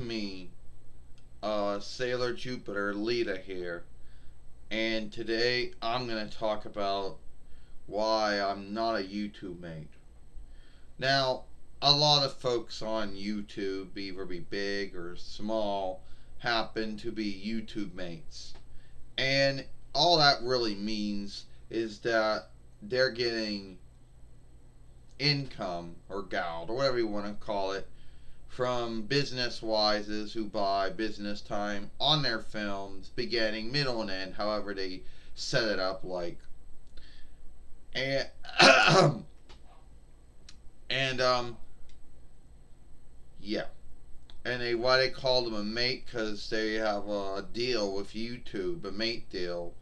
me, Sailor Jupiter Lita here, and today I'm going to talk about why I'm not a YouTube mate. Now, a lot of folks on YouTube, either be big or small, happen to be YouTube mates. And all that really means is that they're getting income or gold or whatever you want to call it from business wises who buy business time on their films, beginning, middle, and end, however they set it up like. And and yeah, and why they call them a mate, because they have a deal with YouTube, a mate deal,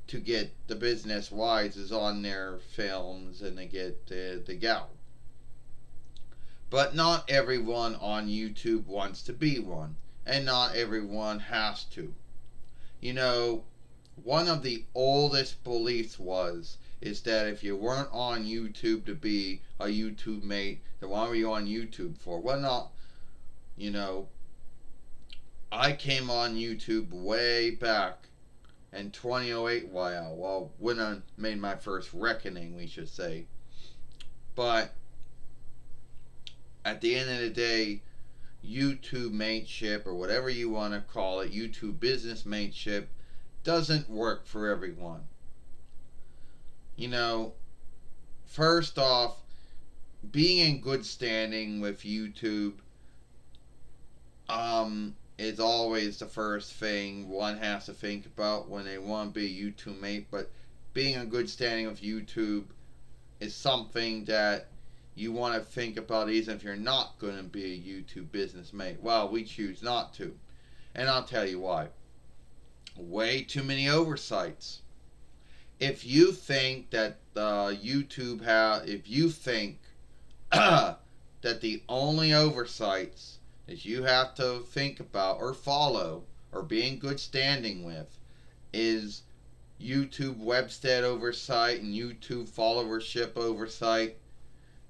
to get the business wises on their films, and they get the gal. But not everyone on YouTube wants to be one, and not everyone has to. You know, one of the oldest beliefs is that if you weren't on YouTube to be a YouTube mate, then why were you on YouTube for? Well, not, you know, I came on YouTube way back in 2008. Wow, well, when I made my first reckoning, we should say. But at the end of the day, YouTube mateship, or whatever you want to call it, YouTube business mateship, doesn't work for everyone. You know, first off, being in good standing with YouTube is always the first thing one has to think about when they want to be a YouTube mate. But being in good standing with YouTube is something that you want to think about even if you're not going to be a YouTube business mate. Well, we choose not to. And I'll tell you why. Way too many oversights. If you think that if you think that the only oversights that you have to think about or follow or be in good standing with is YouTube website oversight and YouTube followership oversight,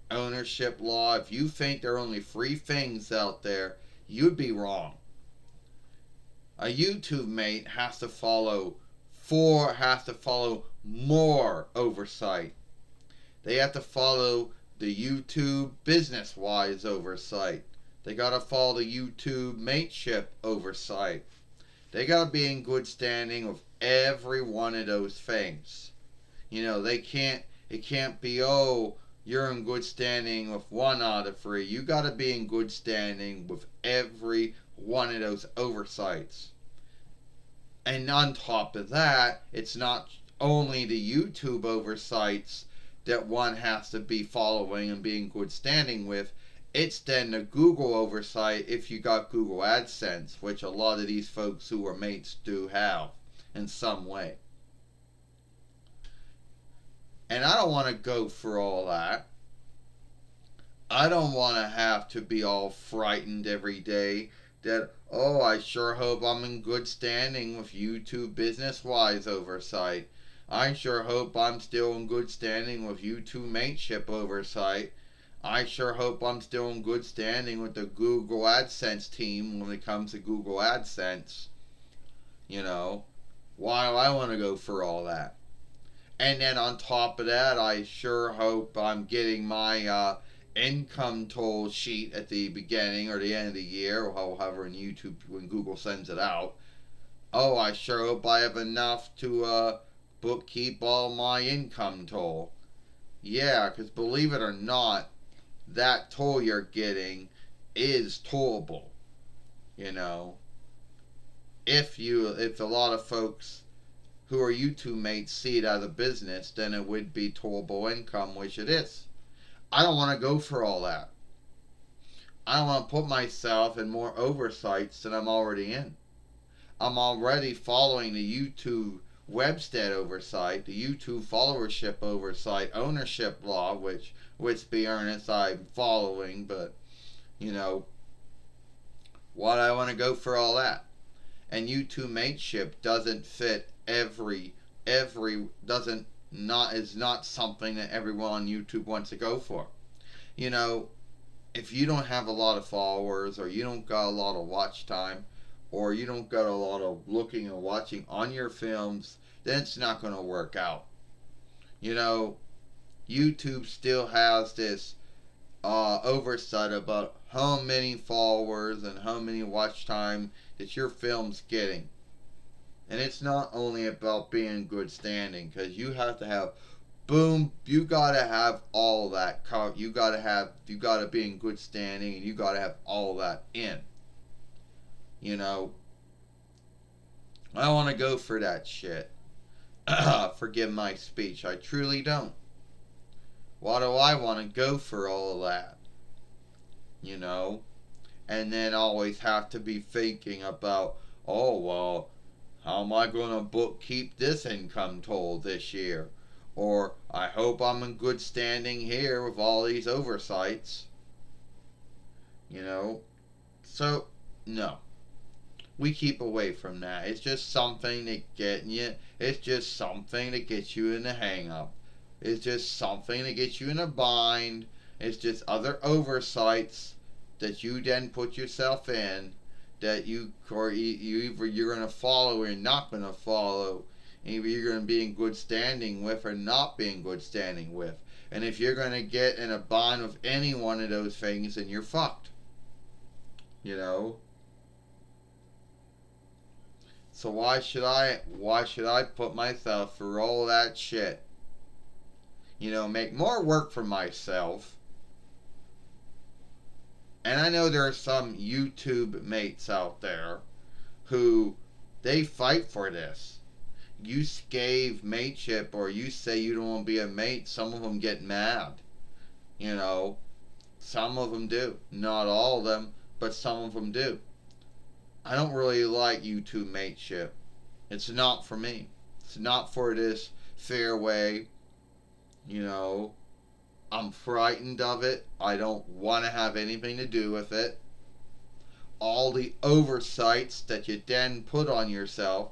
ownership law, if you think there are only three things out there, you'd be wrong. A YouTube mate has to follow more oversight. They have to follow the YouTube business wise oversight. They gotta follow the YouTube mateship oversight. They gotta be in good standing with every one of those things. You know, it can't be, oh, you're in good standing with one out of three. You gotta be in good standing with every one of those oversights. And on top of that, it's not only the YouTube oversights that one has to be following and being good standing with. It's then the Google oversight if you got Google AdSense, which a lot of these folks who are mates do have in some way. And I don't want to go through all that. I don't want to have to be all frightened every day that, oh, I sure hope I'm in good standing with YouTube business wise oversight. I sure hope I'm still in good standing with YouTube mateship oversight. I sure hope I'm still in good standing with the Google AdSense team when it comes to Google AdSense. You know, why do I want to go for all that? And then on top of that, I sure hope I'm getting my income toll sheet at the beginning or the end of the year, or however in YouTube when Google sends it out. Oh, I sure hope I have enough to bookkeep all my income toll. Yeah, because believe it or not, that toll you're getting is tollable. You know, if a lot of folks who are YouTube mates see it as a business, then it would be tollable income, which it is. I don't want to go for all that. I don't want to put myself in more oversights than I'm already in. I'm already following the YouTube website oversight, the YouTube followership oversight, ownership law, which be earnest I'm following, but you know, why do I want to go for all that? And YouTube mateship doesn't fit every doesn't not is not something that everyone on YouTube wants to go for. You know, if you don't have a lot of followers, or you don't got a lot of watch time, or you don't got a lot of looking and watching on your films, then it's not going to work out. You know, YouTube still has this oversight about how many followers and how many watch time that your film's getting. And it's not only about being in good standing, because you have to have, boom, you gotta have all that. You gotta be in good standing, and you gotta have all that in. You know, I don't want to go for that shit. Forgive my speech. I truly don't. Why do I want to go for all of that? You know? And then always have to be thinking about, oh, well, how am I going to keep this income total this year? Or I hope I'm in good standing here with all these oversights. You know? So, no. We keep away from that. It's just something to get you. It's just something to get you in a hang up. It's just something to get you in a bind. It's just other oversights that you then put yourself in, that either you're going to follow or you're not going to follow. Either you're going to be in good standing with or not be in good standing with. And if you're going to get in a bind with any one of those things, then you're fucked. You know. So why should I put myself through all that shit? You know, make more work for myself. And I know there are some YouTube mates out there who they fight for this. You scave mateship, or you say you don't want to be a mate, some of them get mad. You know, some of them do. Not all of them, but some of them do. I don't really like YouTube mateship. It's not for me. It's not for this fairway. You know, I'm frightened of it. I don't want to have anything to do with it. All the oversights that you then put on yourself,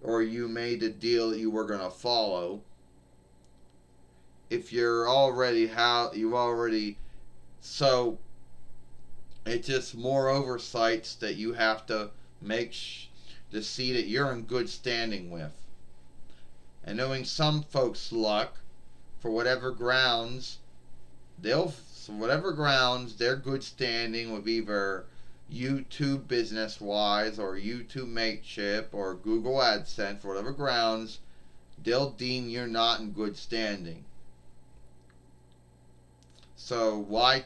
or you made a deal that you were going to follow. If so it's just more oversights that you have to to see that you're in good standing with. And knowing some folks' luck, for whatever grounds, they're good standing with either YouTube business wise, or YouTube mateship, or Google AdSense, for whatever grounds, they'll deem you're not in good standing. So why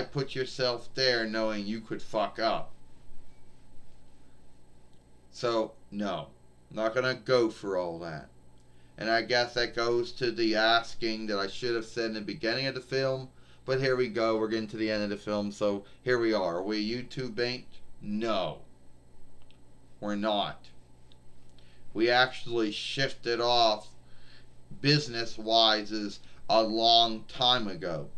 put yourself there knowing you could fuck up? So no, I'm not gonna go for all that. And I guess that goes to the asking that I should have said in the beginning of the film. But here we go. We're getting to the end of the film. So here we are. Are we a YouTube bait? No. We're not. We actually shifted off business-wise a long time ago.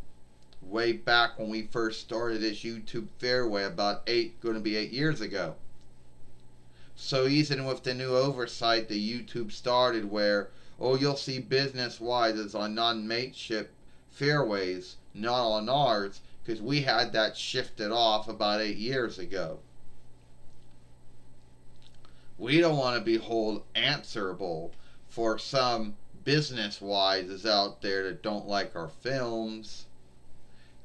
Way back when we first started this YouTube fairway, going to be 8 years ago. So even with the new oversight that YouTube started, where you'll see business-wise as on non-mateship fairways, not on ours, because we had that shifted off about 8 years ago. We don't want to be held answerable for some business-wise out there that don't like our films,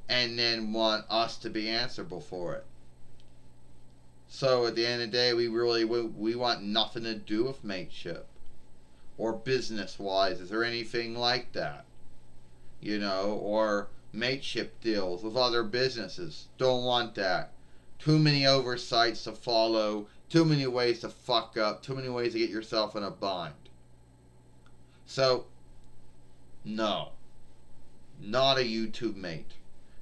and then want us to be answerable for it. So at the end of the day, we want nothing to do with mateship or business-wise. Is there anything like that? You know, or mateship deals with other businesses. Don't want that. Too many oversights to follow. Too many ways to fuck up. Too many ways to get yourself in a bind. So, no. Not a YouTube mate.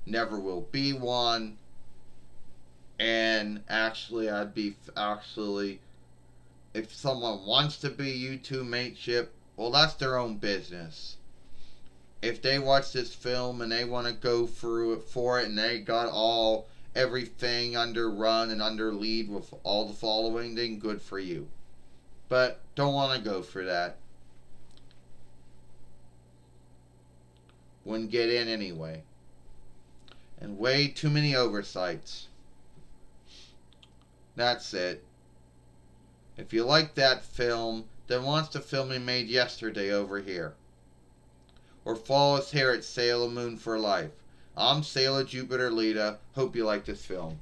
Never will be one. And actually, if someone wants to be YouTube mateship, well, that's their own business. If they watch this film and they want to go through it for it, and they got everything under run and under lead with all the following, then good for you. But don't want to go for that. Wouldn't get in anyway. and way too many oversights. That's it. If you like that film, then watch the film we made yesterday over here. Or follow us here at Sailor Moon for Life. I'm Sailor Jupiter Lita. Hope you like this film.